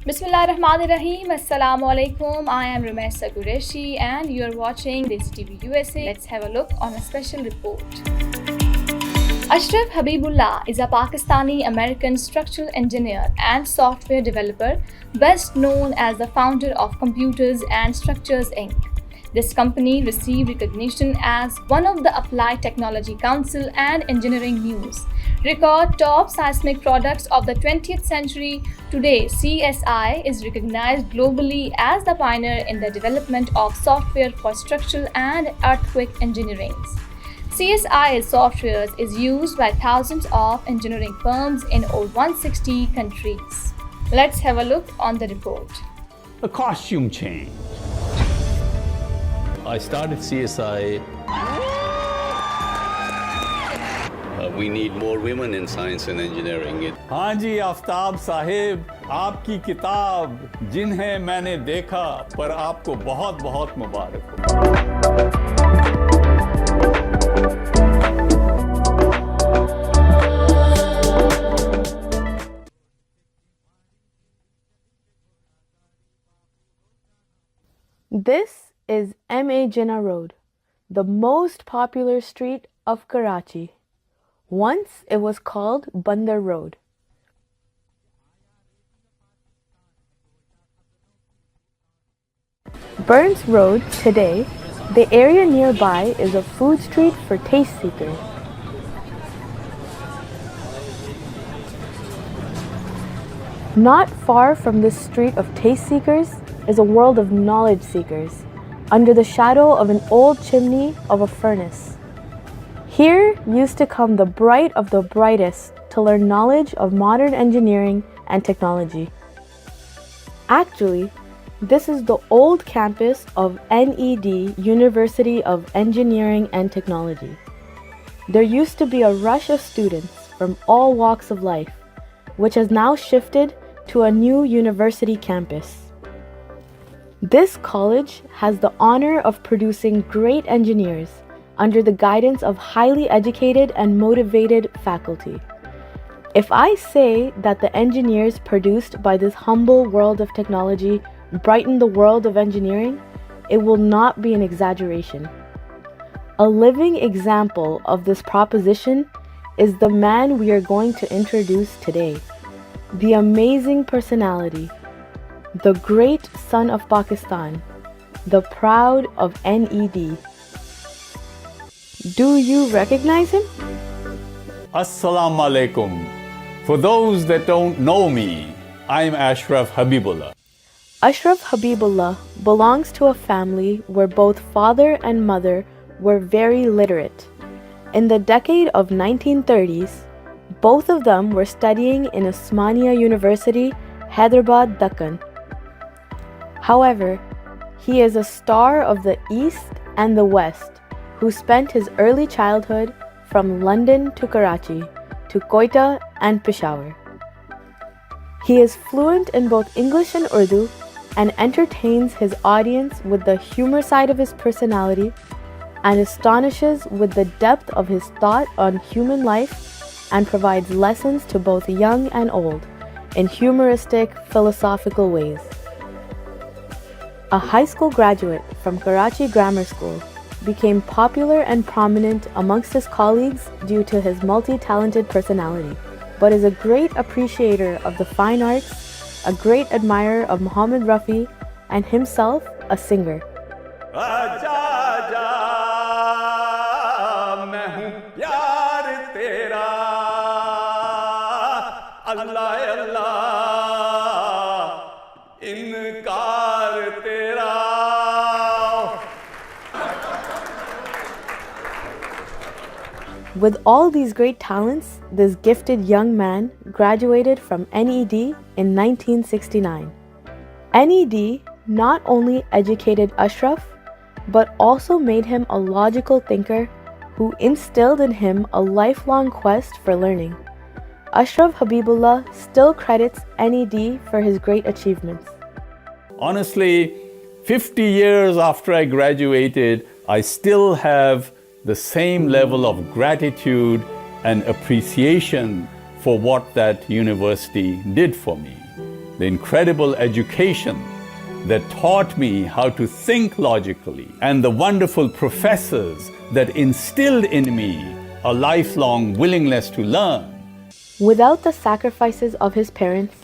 Bismillahirrahmanirrahim. Assalamu alaikum. I am Rumesa Qureshi and you are watching DesiTvUsa. Let's have a look on a special report. Ashraf Habibullah is a Pakistani-American structural engineer and software developer, best known as the founder of Computers and Structures Inc. This company received recognition as one of the Applied Technology Council and Engineering News record top seismic products of the 20th century. Today, CSI is recognized globally as the pioneer in the development of software for structural and earthquake engineering. CSI's software is used by thousands of engineering firms in over 160 countries. Let's have a look on the report. A costume change. I started CSI. We need more women in science and engineering. हाँ जी आफ्ताब साहिब, आपकी किताब जिन्हें मैंने देखा पर आपको बहुत बहुत मुबारक हो। This is M.A. Jinnah Road, the most popular street of Karachi. Once it was called Bandar Road. Burns Road today, the area nearby is a food street for taste seekers. Not far from this street of taste seekers is a world of knowledge seekers, under the shadow of an old chimney of a furnace. Here used to come the bright of the brightest to learn knowledge of modern engineering and technology. Actually, this is the old campus of NED, University of Engineering and Technology. There used to be a rush of students from all walks of life, which has now shifted to a new university campus. This college has the honor of producing great engineers under the guidance of highly educated and motivated faculty. If I say that the engineers produced by this humble world of technology brighten the world of engineering, it will not be an exaggeration. A living example of this proposition is the man we are going to introduce today, the amazing personality, the great son of Pakistan, the proud of NED. Do you recognize him? Assalamu alaikum. For those that don't know me, I'm Ashraf Habibullah. Ashraf Habibullah belongs to a family where both father and mother were very literate. In the decade of 1930s, both of them were studying in Osmania University, Hyderabad, Deccan. However, he is a star of the East and the West who spent his early childhood from London to Karachi to Quetta and Peshawar. He is fluent in both English and Urdu and entertains his audience with the humor side of his personality and astonishes with the depth of his thought on human life and provides lessons to both young and old in humoristic, philosophical ways. A high school graduate from Karachi Grammar School, became popular and prominent amongst his colleagues due to his multi-talented personality, but is a great appreciator of the fine arts, a great admirer of Muhammad Rafi, and himself a singer. With all these great talents, this gifted young man graduated from NED in 1969. NED not only educated Ashraf, but also made him a logical thinker who instilled in him a lifelong quest for learning. Ashraf Habibullah still credits NED for his great achievements. Honestly, 50 years after I graduated, I still have the same level of gratitude and appreciation for what that university did for me. the incredible education that taught me how to think logically, and the wonderful professors that instilled in me a lifelong willingness to learn. Without the sacrifices of his parents,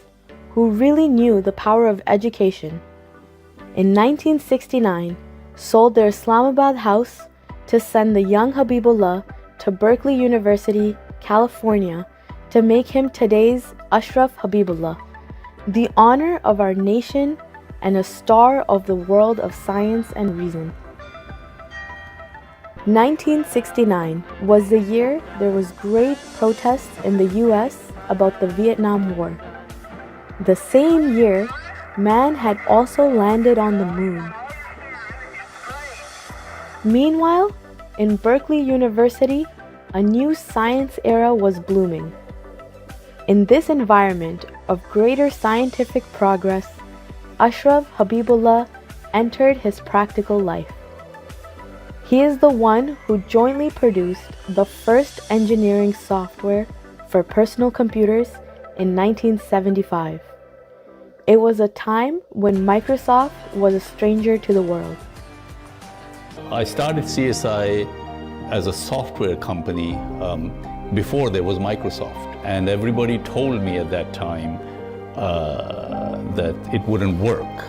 who really knew the power of education, in 1969 sold their Islamabad house to send the young Habibullah to Berkeley University, California, to make him today's Ashraf Habibullah, the honor of our nation and a star of the world of science and reason. 1969 was the year there was great protests in the US about the Vietnam War. The same year, man had also landed on the moon. Meanwhile, in Berkeley University, a new science era was blooming. In this environment of greater scientific progress, Ashraf Habibullah entered his practical life. He is the one who jointly produced the first engineering software for personal computers in 1975. It was a time when Microsoft was a stranger to the world. I started CSI as a software company before there was Microsoft, and everybody told me at that time that it wouldn't work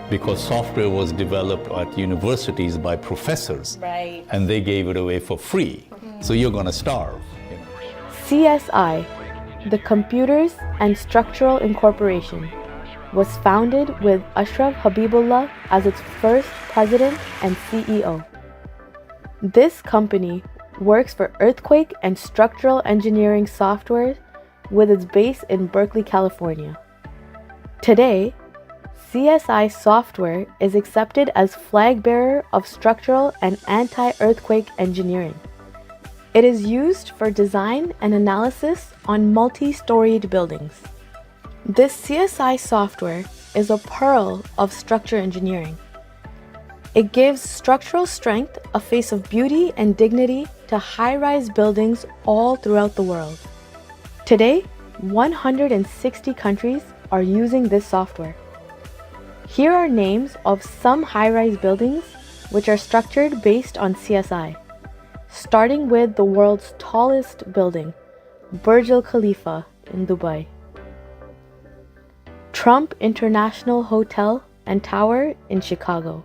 because software was developed at universities by professors, Right. and they gave it away for free. So you're going to starve. You know? CSI, the Computers and Structural Incorporation, was founded with Ashraf Habibullah as its first president and CEO. This company works for earthquake and structural engineering software with its base in Berkeley, California. Today, CSI software is accepted as flag bearer of structural and anti-earthquake engineering. It is used for design and analysis on multi-storied buildings. This CSI software is a pearl of structure engineering. It gives structural strength a face of beauty and dignity to high-rise buildings all throughout the world. Today, 160 countries are using this software. Here are names of some high-rise buildings which are structured based on CSI, starting with the world's tallest building, Burj Al Khalifa in Dubai, Trump International Hotel and Tower in Chicago,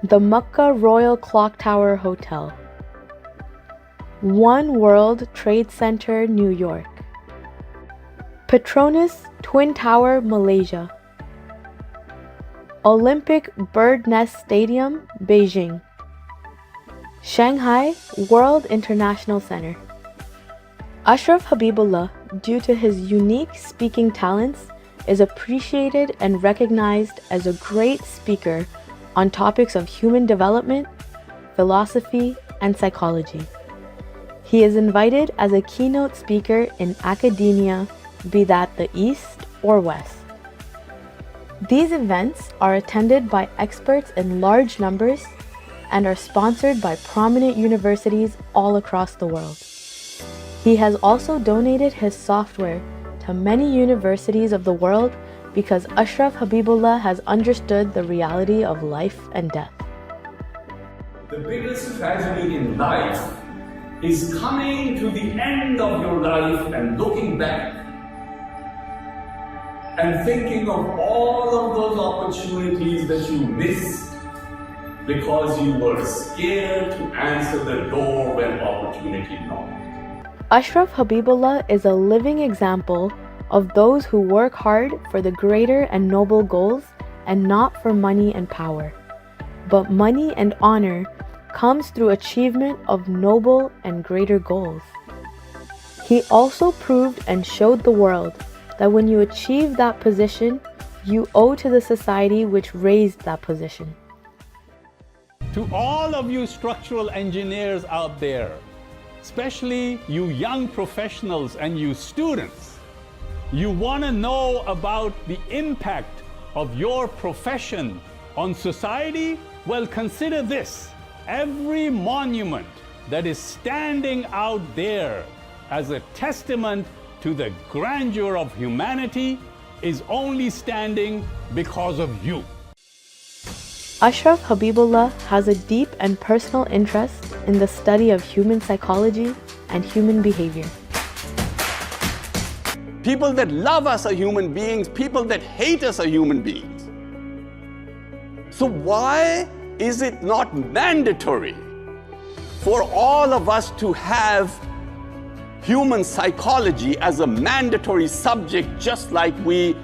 the Mecca Royal Clock Tower Hotel, One World Trade Center, New York, Petronas Twin Tower, Malaysia, Olympic Bird Nest Stadium, Beijing, Shanghai World International Center. Ashraf Habibullah, due to his unique speaking talents, is appreciated and recognized as a great speaker on topics of human development, philosophy, and psychology. He is invited as a keynote speaker in academia, be that the East or West. These events are attended by experts in large numbers and are sponsored by prominent universities all across the world. He has also donated his software to many universities of the world because Ashraf Habibullah has understood the reality of life and death. The biggest tragedy in life is coming to the end of your life and looking back and thinking of all of those opportunities that you missed because you were scared to answer the door when opportunity knocked. Ashraf Habibullah is a living example of those who work hard for the greater and noble goals and not for money and power. But money and honor comes through achievement of noble and greater goals. He also proved and showed the world that when you achieve that position, you owe to the society which raised that position. To all of you structural engineers out there, especially you young professionals and you students, you want to know about the impact of your profession on society? Well, consider this. Every monument that is standing out there as a testament to the grandeur of humanity is only standing because of you. Ashraf Habibullah has a deep and personal interest in the study of human psychology and human behavior. People that love us are human beings, people that hate us are human beings. So why is it not mandatory for all of us to have human psychology as a mandatory subject, just like we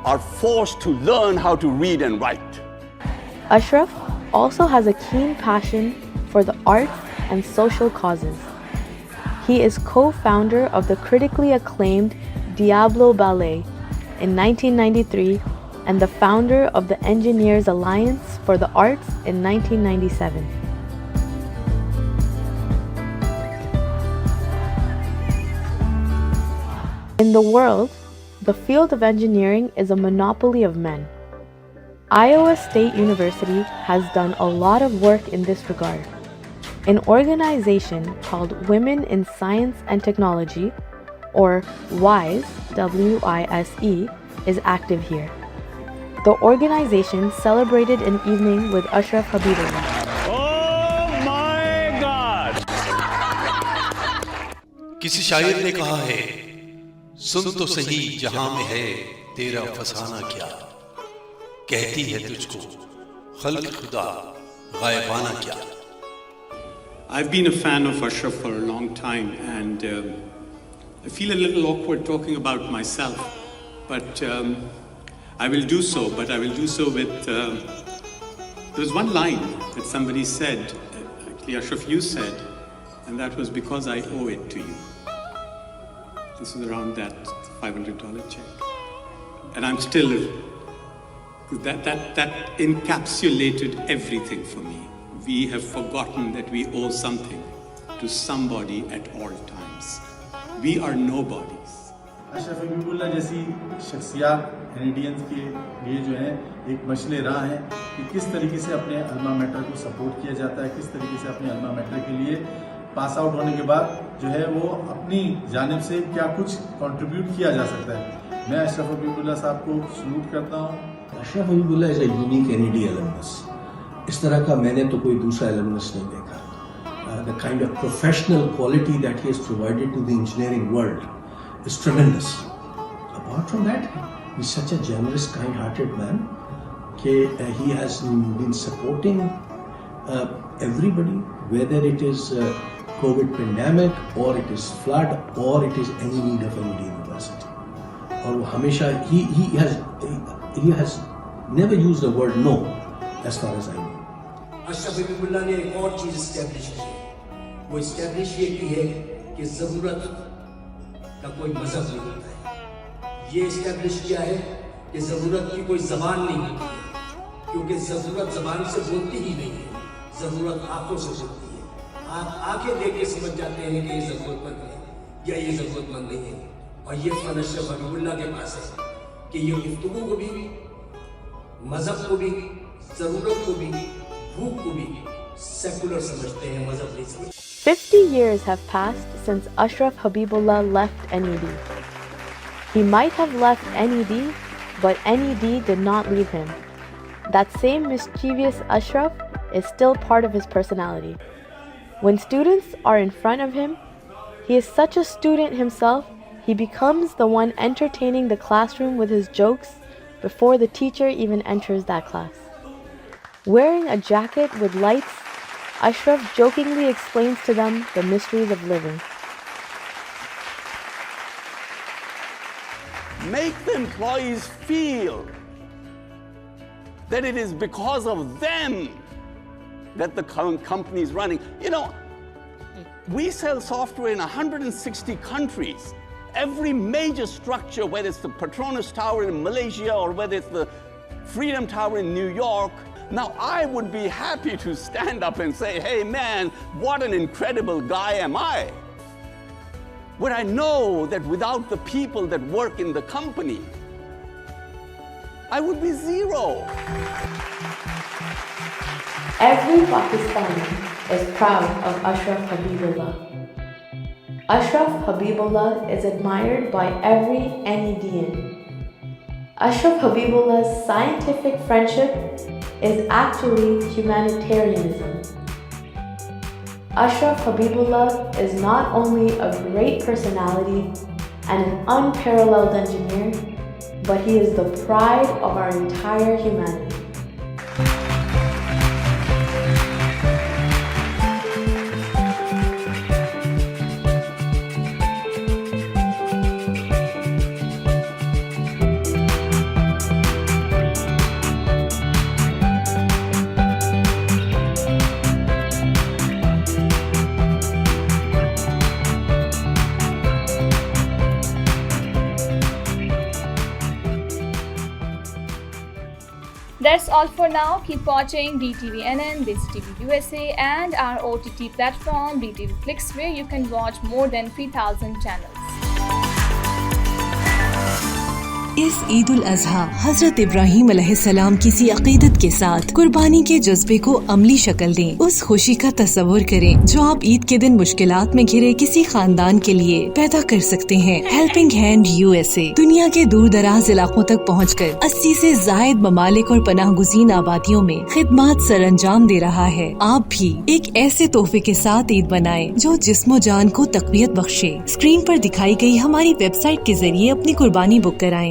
are forced to learn how to read and write? Ashraf also has a keen passion for the arts and social causes. He is co-founder of the critically acclaimed Diablo Ballet in 1993 and the founder of the Engineers Alliance for the Arts in 1997. In the world, the field of engineering is a monopoly of men. Iowa State University has done a lot of work in this regard. An organization called Women in Science and Technology, or WISE, W-I-S-E, is active here. The organization celebrated an evening with Ashraf Habibullah. Oh my God! किसी शायर ने कहा है, सुन तो सही जहां में है तेरा फसाना क्या, कहती है तुझको खल्क खुदा गायबाना क्या. I've been a fan of Ashraf for a long time, and I feel a little awkward talking about myself, but I will do so, but I will do so with, there's one line that somebody said, actually Ashraf, you said, and that was because I owe it to you. This is around that $500 check. And I'm still, that encapsulated everything for me. We have forgotten that we owe something to somebody at all times. We are nobodies. Ashraf Habibullah जैसी शख्सियात Canadians के लिए जो है एक मशले राह है कि किस तरीके से अपने अल्मा मैटर को सपोर्ट किया जाता है, किस तरीके से अपने अल्मा मैटर के लिए पास आउट होने के बाद जो है वो अपनी जानिब से क्या कुछ कंट्रीब्यूट किया जा सकता है. मैं अशरफ हबीबुल्लाह साहब को सल्यूट करता हूँ. Ashraf Habibullah is a unique NED alumnus. इस तरह का मैंने तो कोई दूसरा अलमनस नहीं देखा. The kind of professional quality that he has provided to the engineering world is tremendous. Apart from that, he's such a generous, kind-hearted man. He has been supporting everybody, whether it is COVID pandemic, or it is flood, or it is any need of any university. Or हमेशा he has never used the word no, as far as I know. Ashraf Habibullah ने एक और चीज establish की. वो establish ये की है कि जरूरत का कोई मजहब नहीं होता है. ये एस्टेब्लिश किया है कि जरूरत की कोई जबान नहीं होती है, क्योंकि जरूरत जबान से बोलती ही नहीं है, जरूरत आंखों से बोलती है. आप आंखें देख के समझ जाते हैं कि ये जरूरतमंद है या ये जरूरतमंद नहीं है. और ये फन अशरफ हबीबुल्लाह के पास है कि ये गुफ्तगू को भी, मजहब को भी, जरूरत को भी, भूख को भी सेकुलर समझते हैं, मजहब नहीं समझते. 50 years have passed since Ashraf Habibullah left NED. He might have left NED, but NED did not leave him. That same mischievous Ashraf is still part of his personality. When students are in front of him, he is such a student himself, he becomes the one entertaining the classroom with his jokes before the teacher even enters that class. Wearing a jacket with lights, Ashraf jokingly explains to them the mysteries of living. Make the employees feel that it is because of them that the company is running. You know, we sell software in 160 countries. Every major structure, whether it's the Petronas Tower in Malaysia or whether it's the Freedom Tower in New York. Now, I would be happy to stand up and say, hey man, what an incredible guy am I. But I know that without the people that work in the company, I would be zero. Every Pakistani is proud of Ashraf Habibullah. Ashraf Habibullah is admired by every NEDian. Ashraf Habibullah's scientific friendship is actually humanitarianism. Ashraf Habibullah is not only a great personality and an unparalleled engineer, but he is the pride of our entire humanity. That's all for now. Keep watching DTVNN, DesiTvUsa and our OTT platform DTVFlix, where you can watch more than 3,000 channels. इस ईद उल अज़हा हजरत इब्राहीम अलैहिस्सलाम किसी अकीदत के साथ कुर्बानी के जज्बे को अमली शक्ल दें। उस खुशी का तस्वुर करें जो आप ईद के दिन मुश्किलात में घिरे किसी खानदान के लिए पैदा कर सकते हैं। हेल्पिंग हैंड USA दुनिया के दूर दराज इलाकों तक पहुंचकर 80 से ज़ायद ममालिक और पनाहगुज़ीन आबादियों में खिदमत सरअंजाम दे रहा है। आप भी एक ऐसे तोहफे के साथ ईद बनाएं जो जिस्मो जान को तक़वियत बख्शे। स्क्रीन पर दिखाई गई हमारी वेबसाइट के जरिए अपनी कुर्बानी बुक कराएं।